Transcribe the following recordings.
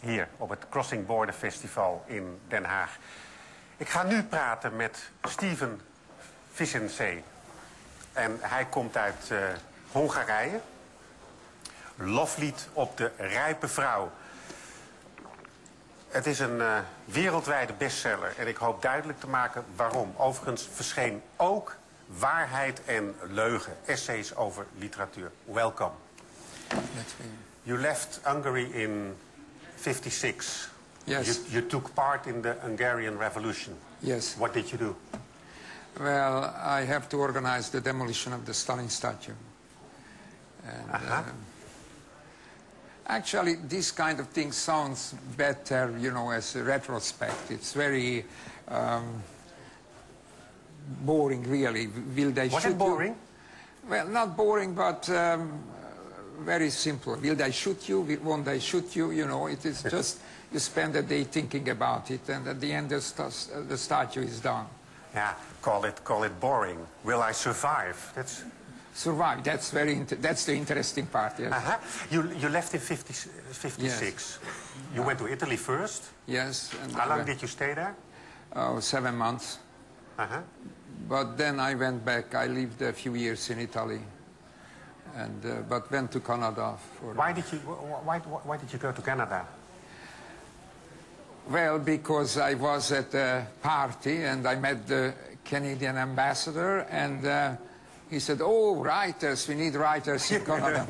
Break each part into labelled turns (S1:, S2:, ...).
S1: hier op het Crossing Border Festival in Den Haag. Ik ga nu praten met Steven Vizinczey. En hij komt uit Hongarije. Loflied op de rijpe vrouw. Het is een wereldwijde bestseller en ik hoop duidelijk te maken waarom. Overigens verscheen ook Waarheid en Leugen, essays over literatuur. Welcome. You left Hungary in 56.
S2: Yes.
S1: You took part in the Hungarian Revolution.
S2: Yes.
S1: What did you do?
S2: Well, I have to organize the demolition of the Stalin statue. And, actually, this kind of thing sounds better, you know, as a retrospect. It's very boring, really. Will they
S1: Was
S2: shoot
S1: it boring?
S2: you? Well, not boring, but very simple. Will they shoot you? Won't they shoot you? You know, it is just, you spend a day thinking about it, and at the end the statue is done.
S1: Yeah, call it boring. Will I survive? That's...
S2: Survive, that's the interesting part, yes.
S1: You left in 56. Yes. You went to Italy first?
S2: Yes. And
S1: how long did you stay there?
S2: Oh, 7 months. But then I went back. I lived a few years in Italy, and but went to Canada. For
S1: why did you go to Canada?
S2: Well, because I was at a party and I met the Canadian ambassador, and he said, "Oh, writers, we need writers in Canada."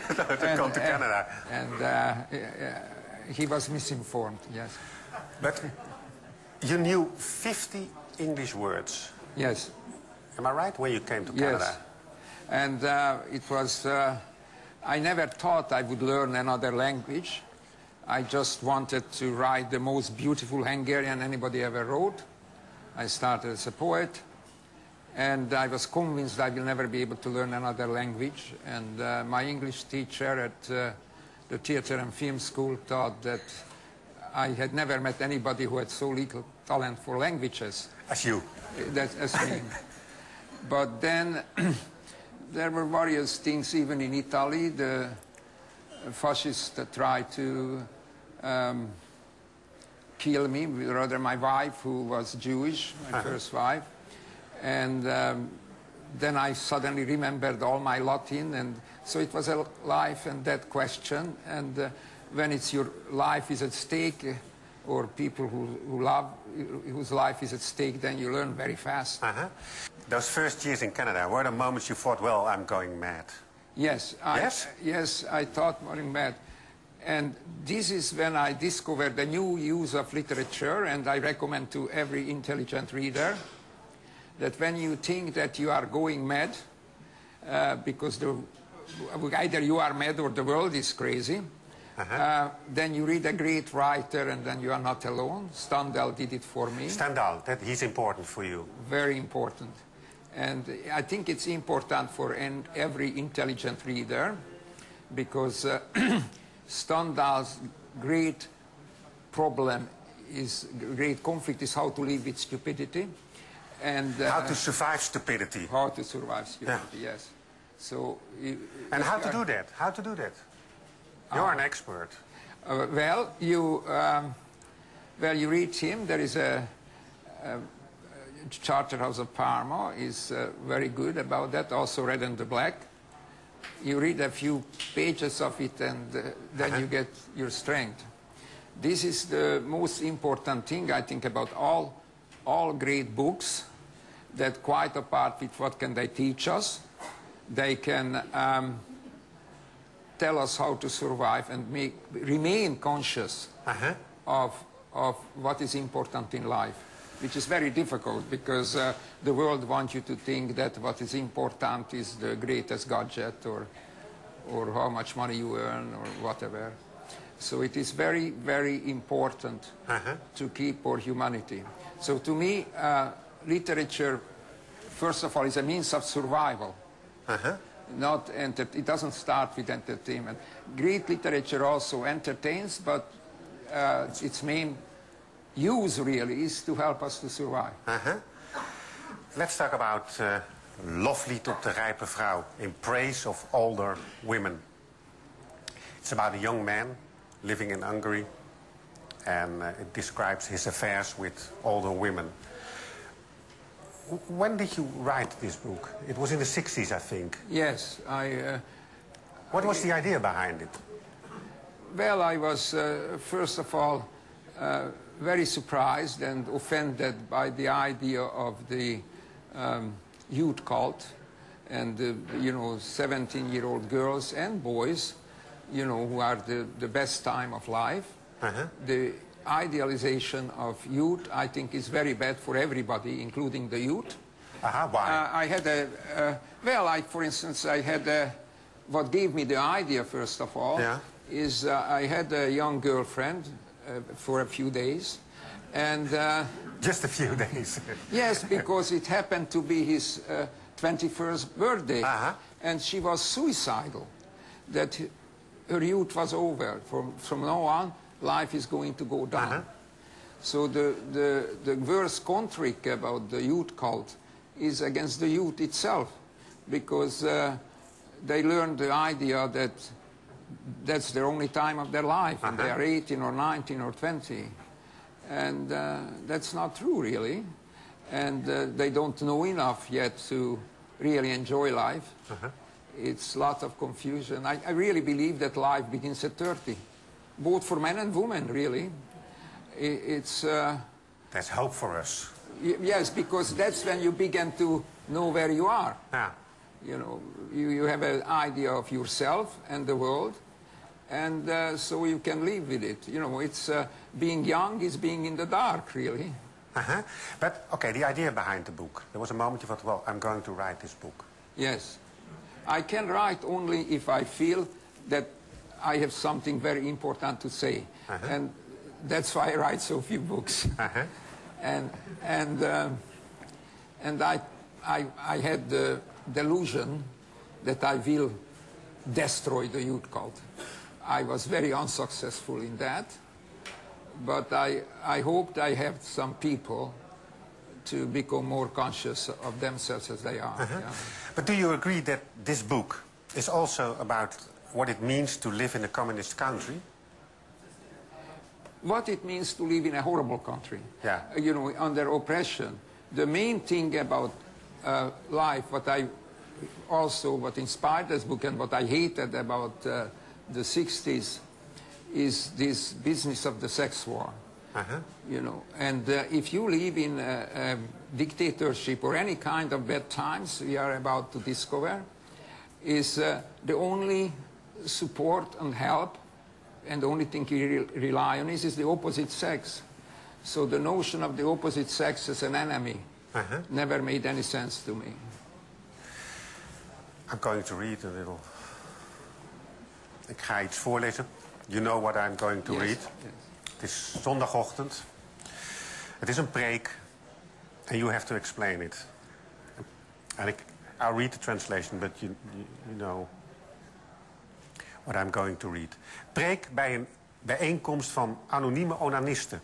S1: To come to Canada.
S2: And he was misinformed, yes.
S1: But you knew 50 English words.
S2: Yes.
S1: Am I right, when you came to Canada?
S2: Yes. And it was, I never thought I would learn another language. I just wanted to write the most beautiful Hungarian anybody ever wrote. I started as a poet. And I was convinced I will never be able to learn another language. And my English teacher at the theater and film school thought that I had never met anybody who had so little talent for languages.
S1: As you.
S2: As me. But then there were various things, even in Italy. The fascists tried to kill me, rather my wife, who was Jewish, my first wife. And then I suddenly remembered all my Latin, and so it was a life and death question. And when it's your life is at stake, or people whose life is at stake, then you learn very fast.
S1: Those first years in Canada, were the moments you thought, well, I'm going mad?
S2: Yes. Yes, I thought going mad. And this is when I discovered the new use of literature, and I recommend to every intelligent reader that when you think that you are going mad, because either you are mad or the world is crazy, then you read a great writer, and then you are not alone. Stendhal did it for me.
S1: Stendhal, he's important for you.
S2: Very important. And I think it's important for every intelligent reader, because Stendhal's great problem great conflict is how to live with stupidity. And
S1: how to survive stupidity.
S2: How to survive stupidity, yes. So.
S1: And how to do that? How to do that? You're an expert.
S2: Well, you read him. There is a Charterhouse of Parma is very good about that. Also, Red and the Black. You read a few pages of it, and then you get your strength. This is the most important thing I think about all great books. That quite apart with what can they teach us, they can tell us how to survive and remain conscious of what is important in life, which is very difficult because the world wants you to think that what is important is the greatest gadget or how much money you earn or whatever. So it is very, very important to keep our humanity. So to me, literature, first of all, is a means of survival. It doesn't start with entertainment. Great literature also entertains, but its main use really is to help us to survive.
S1: Let's talk about Loflied op de rijpe vrouw, in praise of older women. It's about a young man living in Hungary, and it describes his affairs with older women. When did you write this book? It was in the 60s, I think.
S2: Yes,
S1: What was the idea behind it?
S2: Well, I was, first of all, very surprised and offended by the idea of the youth cult and, you know, 17-year-old girls and boys, you know, who are the best time of life. The idealization of youth, I think, is very bad for everybody, including the youth.
S1: Why?
S2: I had for instance, I had what gave me the idea, first of all, is I had a young girlfriend for a few days, and
S1: just a few days.
S2: Yes, because it happened to be his 21st birthday, and she was suicidal. That her youth was over. From now on, life is going to go down. So the worst trick about the youth cult is against the youth itself, because they learn the idea that that's their only time of their life, and they are 18 or 19 or 20. And that's not true, really. And they don't know enough yet to really enjoy life. It's a lot of confusion. I really believe that life begins at 30, both for men and women, really.
S1: There's hope for us.
S2: Yes, because that's when you begin to know where you are. You know, you have an idea of yourself and the world, and so you can live with it. You know, it's being young is being in the dark, really.
S1: But, okay, the idea behind the book. There was a moment you thought, well, I'm going to write this book.
S2: Yes. I can write only if I feel that I have something very important to say. And that's why I write so few books. And I had the delusion that I will destroy the youth cult. I was very unsuccessful in that, but I hoped I helped some people to become more conscious of themselves as they are.
S1: But do you agree that this book is also about what it means to live in a communist country?
S2: What it means to live in a horrible country, you know, under oppression. The main thing about life, what inspired this book and what I hated about the 60s is this business of the sex war. You know, and if you live in a dictatorship or any kind of bad times we are about to discover, is the only support and help and the only thing you rely on is the opposite sex. So the notion of the opposite sex as an enemy never made any sense to me.
S1: I'm going to read a little. Ik ga iets voorlezen. You know what I'm going to read. Het is zondagochtend. Het is een preek. And you have to explain it. And I'll read the translation, but you know what I'm going to read. Preek bij een bijeenkomst van anonieme onanisten.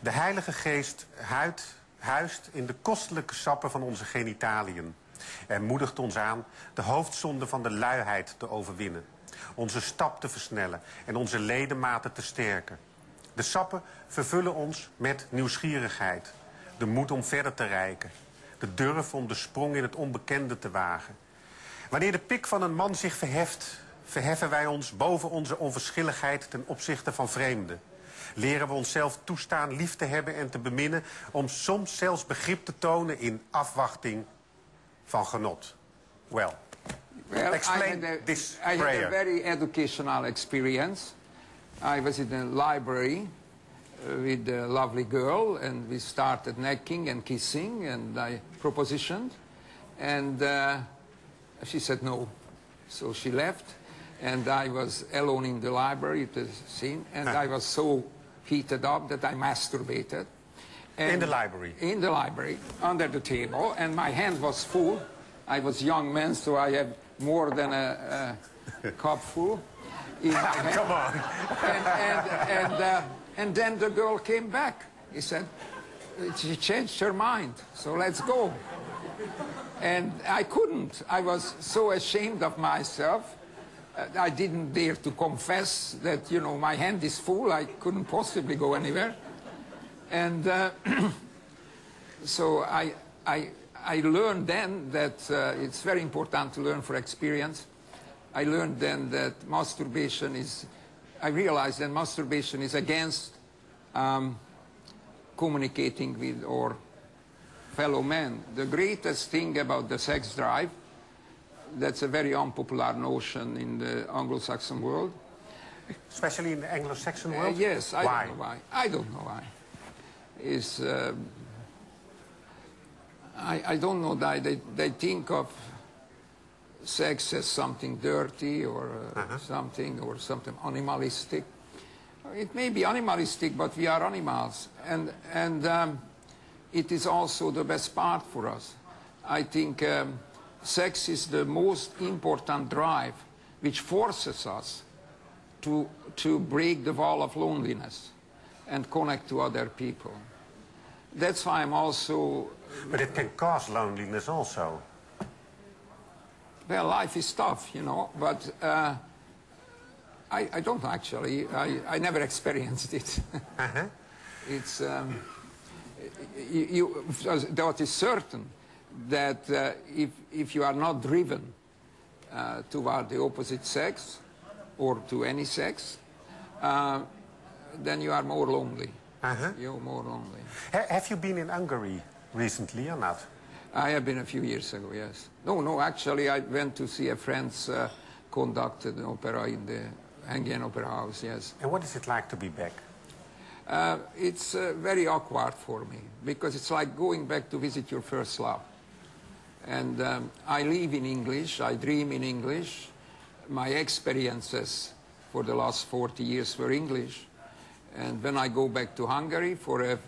S1: De Heilige Geest huist in de kostelijke sappen van onze genitaliën. En moedigt ons aan de hoofdzonde van de luiheid te overwinnen. Onze stap te versnellen en onze ledematen te sterken. De sappen vervullen ons met nieuwsgierigheid. De moed om verder te reiken. De durf om de sprong in het onbekende te wagen. Wanneer de pik van een man zich verheft, verheffen wij ons boven onze onverschilligheid ten opzichte van vreemden. Leren we onszelf toestaan lief te hebben en te beminnen, om soms zelfs begrip te tonen in afwachting van genot. Well, explain this prayer.
S2: I had a very educational experience. I was in a library with a lovely girl, and we started necking and kissing, and I propositioned, and she said no. So she left, and I was alone in the library, the scene, and I was so heated up that I masturbated. And
S1: in the library? In
S2: the library, under the table, and my hand was full. I was a young man, so I had more than a cup full in my hand.
S1: Come on.
S2: And then the girl came back. He said, she changed her mind, so let's go. And I couldn't. I was so ashamed of myself I didn't dare to confess that, you know, my hand is full, I couldn't possibly go anywhere. And so I learned then that it's very important to learn for experience. I learned then that masturbation is, I realized that masturbation is against communicating with our fellow men. The greatest thing about the sex drive, that's a very unpopular notion in the Anglo-Saxon world.
S1: Especially in the Anglo-Saxon world?
S2: Yes, I
S1: why?
S2: don't know why. I don't know why. Is I don't know that they think of sex as something dirty or something animalistic. It may be animalistic, but we are animals, and it is also the best part for us. I think sex is the most important drive which forces us to break the wall of loneliness and connect to other people. That's why I'm also...
S1: But it can cause loneliness also.
S2: Well, life is tough, you know, but I don't actually. I never experienced it. It's... that is certain that if you are not driven toward the opposite sex or to any sex, then you are more lonely. You're more lonely.
S1: Have you been in Hungary recently or not?
S2: I have been a few years ago, yes. No, actually I went to see a friend's conducted an opera in the Hungarian Opera House, yes.
S1: And what is it like to be back?
S2: It's very awkward for me, because it's like going back to visit your first love. And I live in English, I dream in English. My experiences for the last 40 years were English. And when I go back to Hungary for a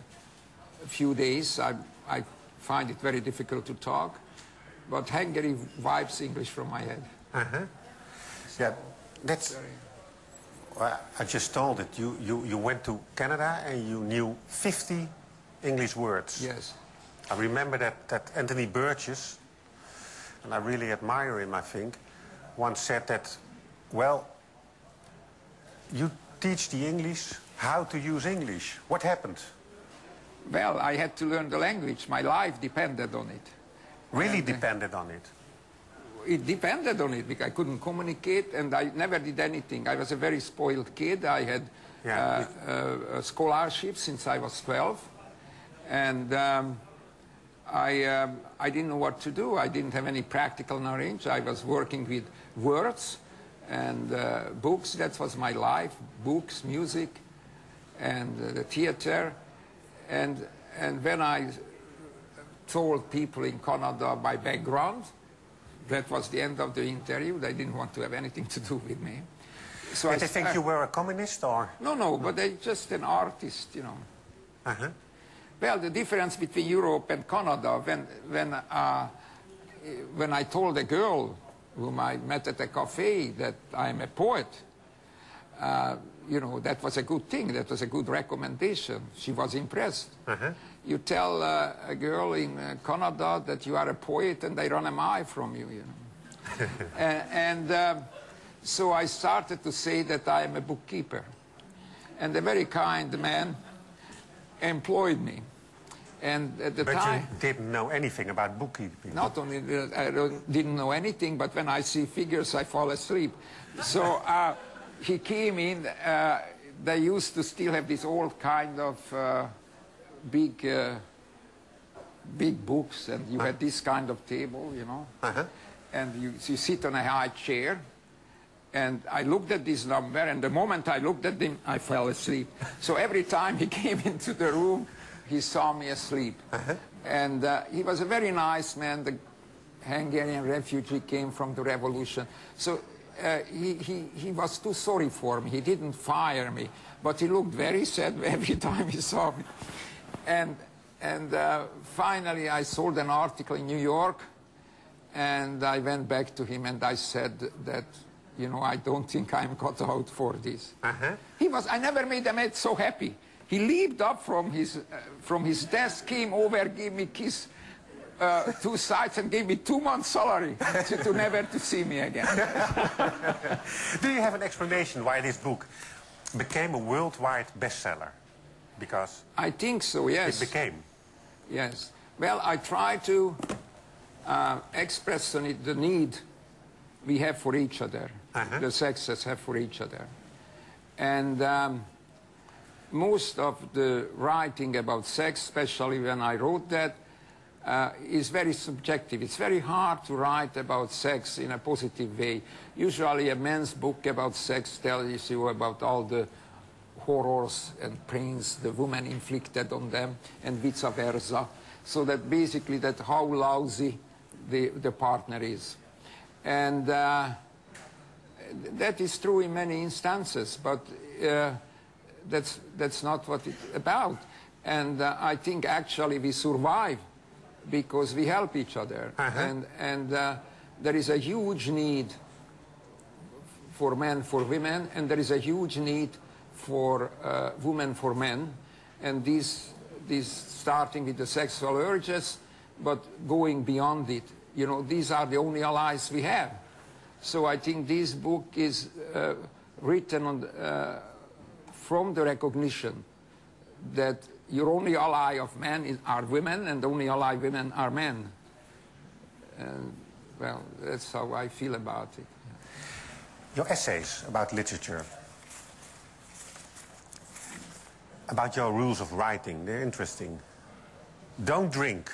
S2: few days, I find it very difficult to talk. But Hungary wipes English from my head.
S1: Yeah, that's... Well, I just told it. You went to Canada and you knew 50 English words.
S2: Yes.
S1: I remember that Anthony Burgess, and I really admire him, I think, once said that, well, you teach the English how to use English. What happened?
S2: Well, I had to learn the language. My life depended on it.
S1: Really depended on it?
S2: It depended on it because I couldn't communicate and I never did anything. I was a very spoiled kid. I had a scholarship since I was 12. And I didn't know what to do. I didn't have any practical knowledge. I was working with words and books. That was my life. Books, music, and the theater. And when I told people in Canada my background, that was the end of the interview. They didn't want to have anything to do with me. So
S1: Did they think you were a communist, or? No,
S2: but they're just an artist, you know. Well, the difference between Europe and Canada, when I told a girl whom I met at a cafe that I'm a poet, you know, that was a good thing. That was a good recommendation. She was impressed. You tell a girl in Canada that you are a poet and they run a mile from you, you know. So I started to say that I am a bookkeeper. And a very kind man employed me. And at the time...
S1: But you didn't know anything about bookkeeping.
S2: Not only I didn't know anything, but when I see figures, I fall asleep. So he came in. They used to still have this old kind of big books, and you had this kind of table, you know. And you sit on a high chair. And I looked at this number, and the moment I looked at him, I fell asleep. So every time he came into the room, he saw me asleep. And he was a very nice man. The Hungarian refugee came from the revolution. So he was too sorry for me. He didn't fire me. But he looked very sad every time he saw me. And finally, I sold an article in New York. And I went back to him and I said that, you know, I don't think I'm cut out for this. I never made a man so happy. He leaped up from his desk, came over, gave me a kiss. 2 sides and gave me 2 months' salary to never to see me again.
S1: Do you have an explanation why this book became a worldwide bestseller? Because
S2: I think so, yes.
S1: it became.
S2: Yes. Well, I try to express the need we have for each other, the sexes have for each other. And most of the writing about sex, especially when I wrote that, is very subjective. It's very hard to write about sex in a positive way. Usually a man's book about sex tells you about all the horrors and pains the woman inflicted on them, and vice versa. So that basically that how lousy the partner is. And that is true in many instances, but that's not what it's about. And I think actually we survive because we help each other. And there is a huge need for men for women, and there is a huge need for women for men. And these starting with the sexual urges, but going beyond it. You know, these are the only allies we have. So I think this book is written on, from the recognition that your only ally of men are women, and the only ally women are men. And, well, that's how I feel about it.
S1: Your essays about literature, about your rules of writing, they're interesting. Don't drink.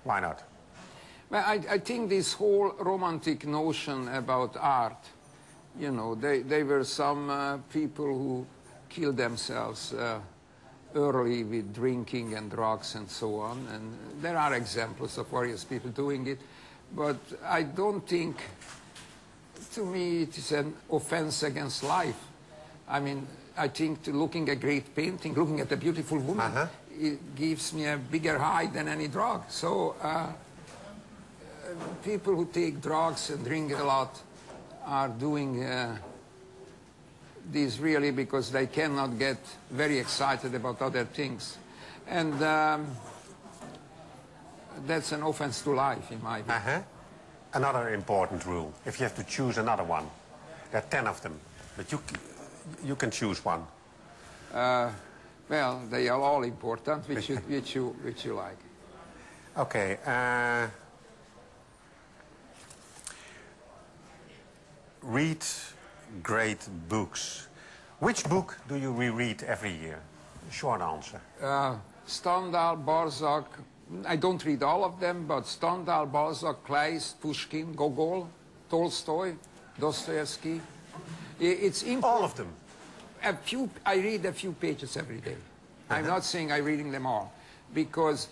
S1: Why not?
S2: Well, I think this whole romantic notion about art, you know, there were some people who killed themselves early with drinking and drugs and so on, and there are examples of various people doing it, but I don't think, to me, it is an offense against life. I mean, I think looking at a great painting, looking at a beautiful woman, it gives me a bigger high than any drug. So people who take drugs and drink a lot are doing this really because they cannot get very excited about other things. And that's an offense to life, in my view.
S1: Another important rule, if you have to choose another one, there are 10 of them, but you can choose one.
S2: Well, they are all important, which you like.
S1: Okay. Read great books. Which book do you reread every year? Short answer.
S2: Stendhal, Balzac. I don't read all of them, but Stendhal, Balzac, Kleist, Pushkin, Gogol, Tolstoy, Dostoevsky. It's
S1: all of them?
S2: I read a few pages every day. I'm not saying I'm reading them all, because,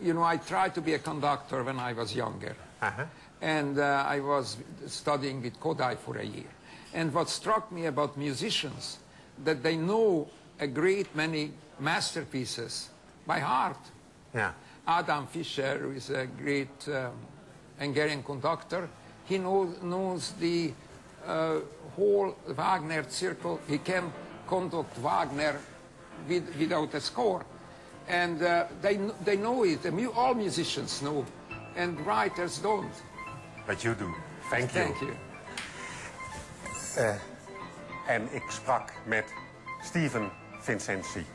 S2: you know, I tried to be a conductor when I was younger. And I was studying with Kodai for a year. And what struck me about musicians, that they know a great many masterpieces by heart. Adam Fischer, who is a great Hungarian conductor, he knows the whole Wagner circle. He can conduct Wagner without a score. And they know it. All musicians know. And writers don't.
S1: But you do. Thank you.
S2: Thank you.
S1: En ik sprak met Steven Vizinczey.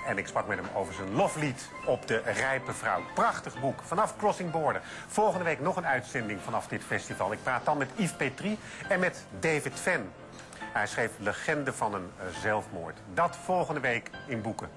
S1: En ik sprak met hem over zijn loflied op de rijpe vrouw. Prachtig boek, vanaf Crossing Border. Volgende week nog een uitzending vanaf dit festival. Ik praat dan met Yves Petrie en met David Venn. Hij schreef Legende van een zelfmoord. Dat volgende week in Boeken.